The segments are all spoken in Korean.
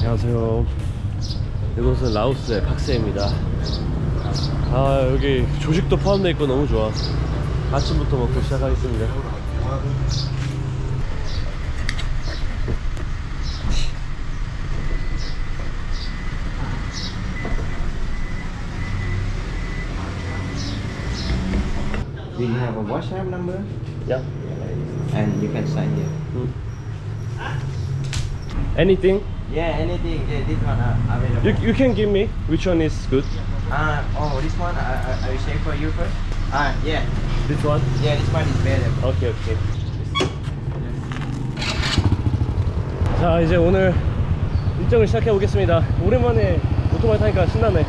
안녕하세요. 이곳은 라오스의 박세입니다. 아, 여기 조식도 포함되어 있고 너무 좋아. 아침부터 먹고 시작하겠습니다. Do you have a WhatsApp number? Yeah. And you can sign here. Anything? Yeah, anything. Yeah, this one available. You can give me which one is good? This one I will check for you first. Yeah. This one? Yeah, this one is better. 오케이. 자, 이제 오늘 일정을 시작해 보겠습니다. 오랜만에 오토바이 타니까 신나네.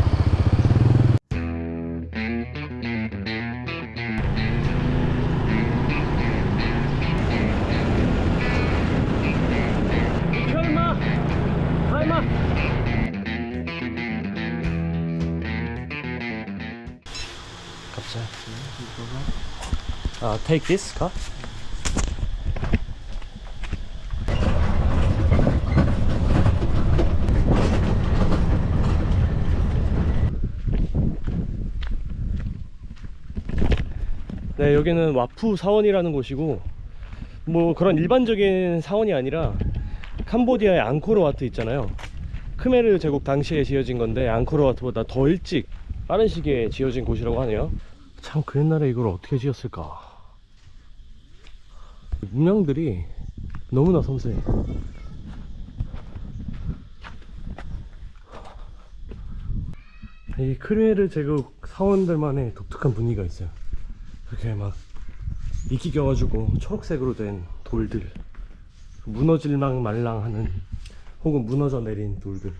Take this car. 네, 여기는 와푸 사원이라는 곳이고, 뭐 그런 일반적인 사원이 아니라 캄보디아의 앙코르와트 있잖아요. 크메르 제국 당시에 지어진 건데 앙코르와트보다 더 일찍 빠른 시기에 지어진 곳이라고 하네요. 참, 그 옛날에 이걸 어떻게 지었을까? 문양들이 너무나 섬세해. 이 크메르 제국 사원들만의 독특한 분위기가 있어요. 이렇게 막 이끼 껴가지고 초록색으로 된 돌들, 무너질랑 말랑하는 혹은 무너져 내린 돌들,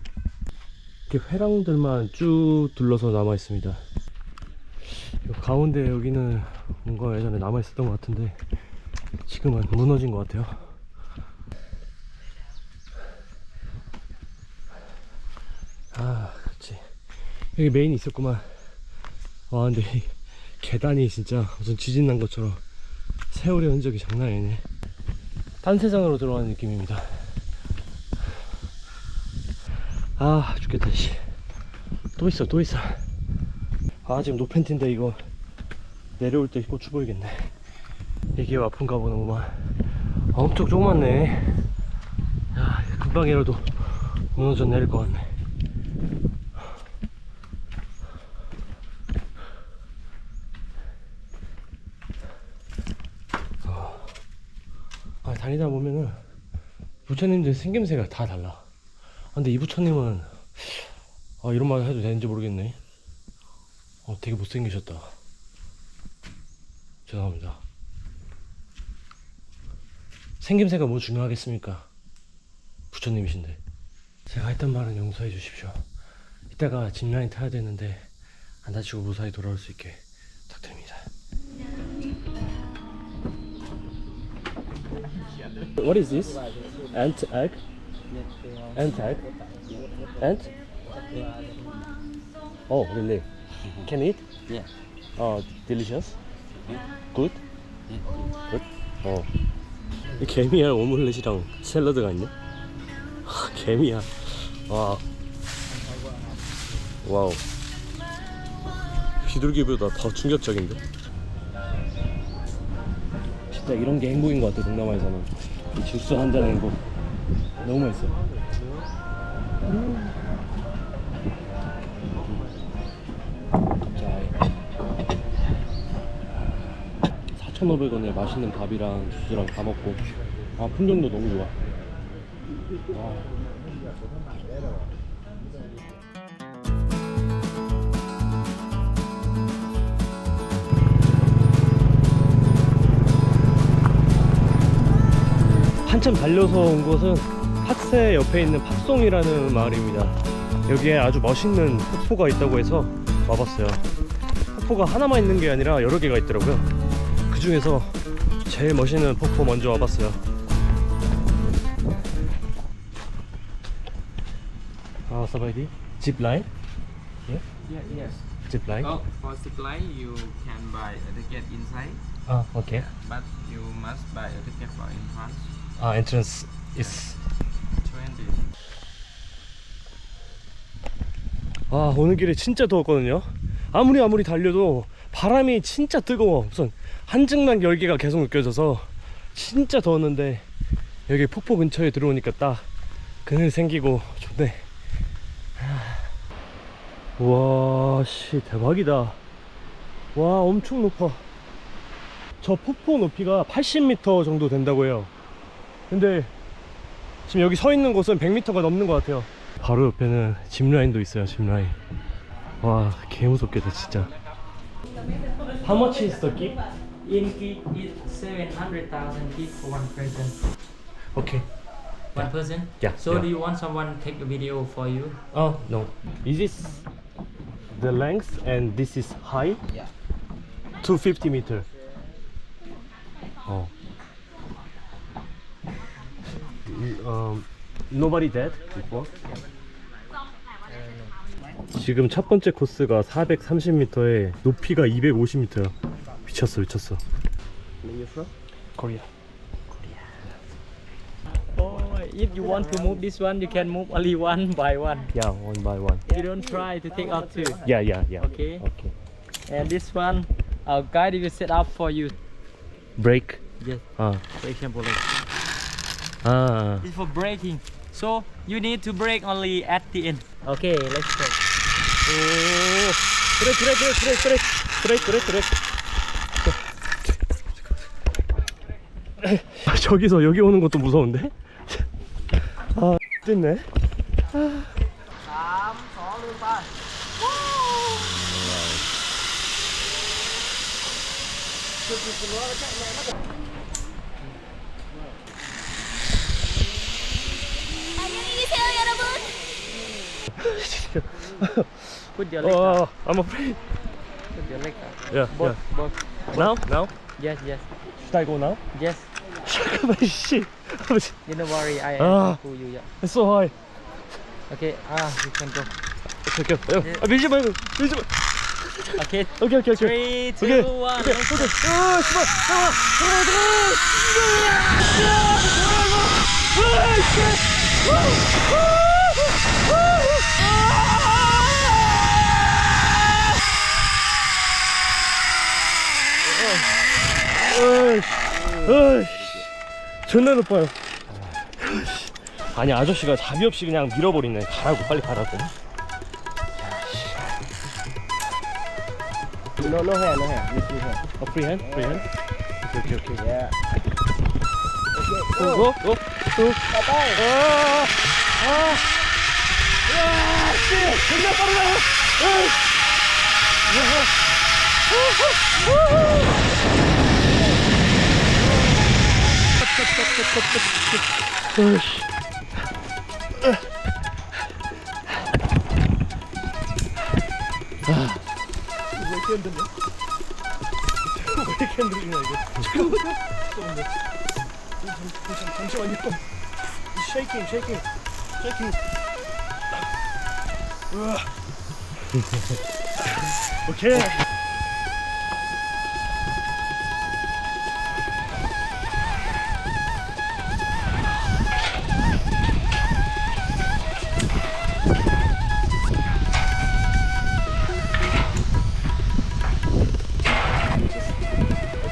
이렇게 회랑들만 쭉 둘러서 남아 있습니다. 가운데 여기는 뭔가 예전에 남아 있었던 것 같은데 지금은 무너진 것 같아요. 아, 그렇지. 여기 메인이 있었구만. 와, 근데 이 계단이 진짜 무슨 지진 난 것처럼 세월의 흔적이 장난 아니네. 딴 세상으로 들어가는 느낌입니다. 아, 죽겠다. 씨. 또 있어. 아, 지금 노팬티인데 이거 내려올 때 고추 보이겠네. 이게 와프인가 보는구만. 엄청 조그맣네. 야, 금방이라도 무너져 내릴 것 같네. 다니다 보면은 부처님들 생김새가 다 달라. 근데 이 부처님은 이런 말 해도 되는지 모르겠네. 되게 못생기셨다. 죄송합니다. 생김새가 뭐 중요하겠습니까? 부처님이신데. 제가 했던 말은 용서해 주십시오. 이따가 짚라인 타야 되는데 안 다치고 무사히 돌아올 수 있게 부탁드립니다. What is this? Ant egg? Ant egg? Ant? Oh, really? Can eat? Yeah. Delicious? Good? Good? 이 개미알 오믈렛이랑 샐러드가 있네? 개미야. 와우. 비둘기보다 더 충격적인데? 진짜 이런 게 행복인 것 같아, 동남아에서는. 이 주스 한 잔 행복. 너무 맛있어. 자, 4,500원에 맛있는 밥이랑 주스랑 다 먹고, 풍경도 너무 좋아. 한참 달려서 온 곳은 팍세 옆에 있는 팍송이라는 마을입니다. 여기에 아주 멋있는 폭포가 있다고 해서 와봤어요. 폭포가 하나만 있는 게 아니라 여러 개가 있더라고요. 그 중에서 제일 멋있는 폭포 먼저 와봤어요. 사바이디? 짚라인? 예? Yeah, yes. 짚라인? For zipline, you can buy a ticket inside. 오케이. But you must buy a ticket for entrance. Entrance is 20. 아, 오는 길에 진짜 더웠거든요. 아무리 달려도 바람이 진짜 뜨거워. 무슨 한증난 열기가 계속 느껴져서 진짜 더웠는데 여기 폭포 근처에 들어오니까 딱 그늘 생기고 좋네. 와, 씨, 대박이다. 와, 엄청 높아. 저 폭포 높이가 80m 정도 된다고 해요. 근데 지금 여기 서 있는 곳은 100m가 넘는 것 같아요. 바로 옆에는 짚라인도 있어요. 짚라인. 와, 개 무섭겠다 진짜. How much is the gift? In kit is 700,000 kit for one person. Okay. One person? Yeah, So yeah. do you want someone take a video for you? Oh no. Is this the length and this is high? Yeah. 250 meter. Oh. Nobody dead before? 지금 첫 번째 코스가 430m에 높이가 250m야. 미쳤어. Where you from? Korea. Oh, if you want to move this one, you can move only one by one. Yeah, one by one. You don't try to take out two. Yeah. Okay. Okay. And this one, our guide will set up for you. Break. Yes, 아. for example, like 아. it's for braking. So you need to brake only at the end. Okay, let's go. 오. 브레이크. 저기서 여기 오는 것도 무서운데? 아, 됐네. 안녕히 계세요, 여러분. Put your leg up. I'm afraid. Put your leg up. Yeah. Both. Now? Yes. Should I go now? Yes. 잠깐만, 씨. You don't worry, I Ah. can pull you. Yeah. It's so high. Okay. You can go. 오케이. 아, 밀지 말고. Okay. 오케이. 3, 2, 1. 오케이. Let's go. 아, 씨발. 존나 높아요. 아니, 아저씨가 자비 없이 그냥 밀어버리네. 가라고, 빨리 가라고. No hand. Use your hand. free hand? 오케이. Yeah. 고. 씨, 존나 빠르다. 왜 이렇게 흔들리냐 이거. 잠시만요. Shaking. 오케이.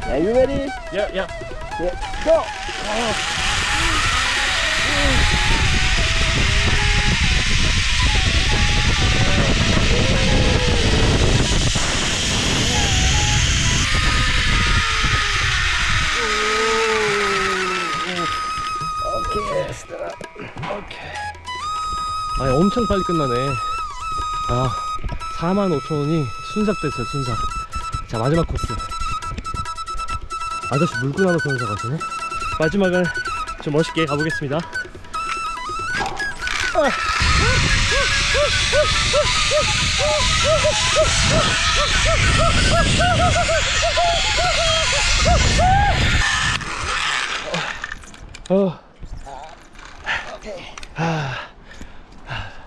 Are you ready? Yeah. Go. 아, 엄청 빨리 끝나네. 아, 45,000원이 순삭됐어요. 순삭. 자, 마지막 코스. 아저씨 물고 나눠서 가시네. 마지막은 좀 멋있게 가보겠습니다.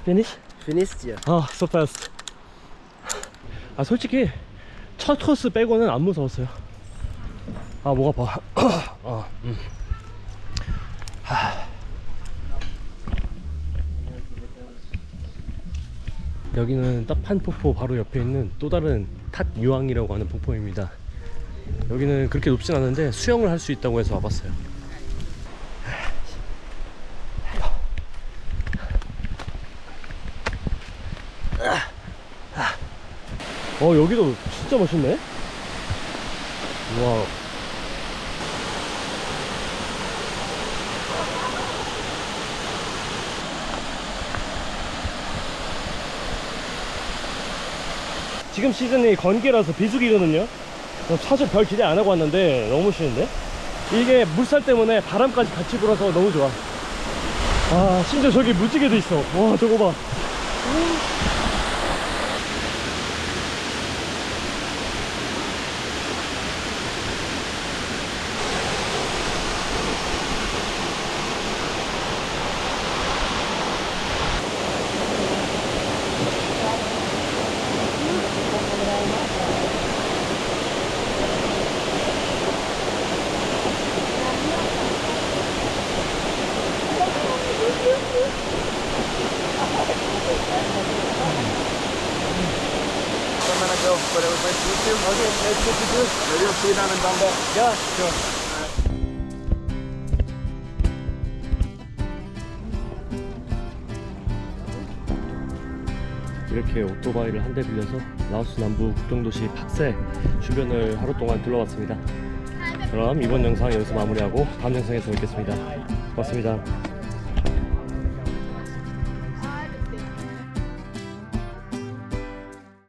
Finish? Finished, yeah. So fast. 아, 솔직히 첫 코스 빼고는 안 무서웠어요. 아, 목 아파. 여기는 딱판폭포 바로 옆에 있는 또 다른 탓 유황이라고 하는 폭포입니다. 여기는 그렇게 높진 않은데 수영을 할 수 있다고 해서 와봤어요. 여기도 진짜 멋있네. 와. 지금 시즌이 건기라서 비수기거든요. 사실 별 기대 안 하고 왔는데 너무 쉬운데? 이게 물살 때문에 바람까지 같이 불어서 너무 좋아. 아, 심지어 저기 무지개도 있어. 와, 저거 봐. I'm gonna go, but it was nice to meet you. Okay, nice to meet you too. Maybe we'll see you down in Bombay. 야, sure. 이렇게 오토바이를 한 대 빌려서 라오스 남부 국경도시 팍세 주변을 하루 동안 둘러봤습니다. 그럼 이번 영상 여기서 마무리하고 다음 영상에서 뵙겠습니다. 고맙습니다.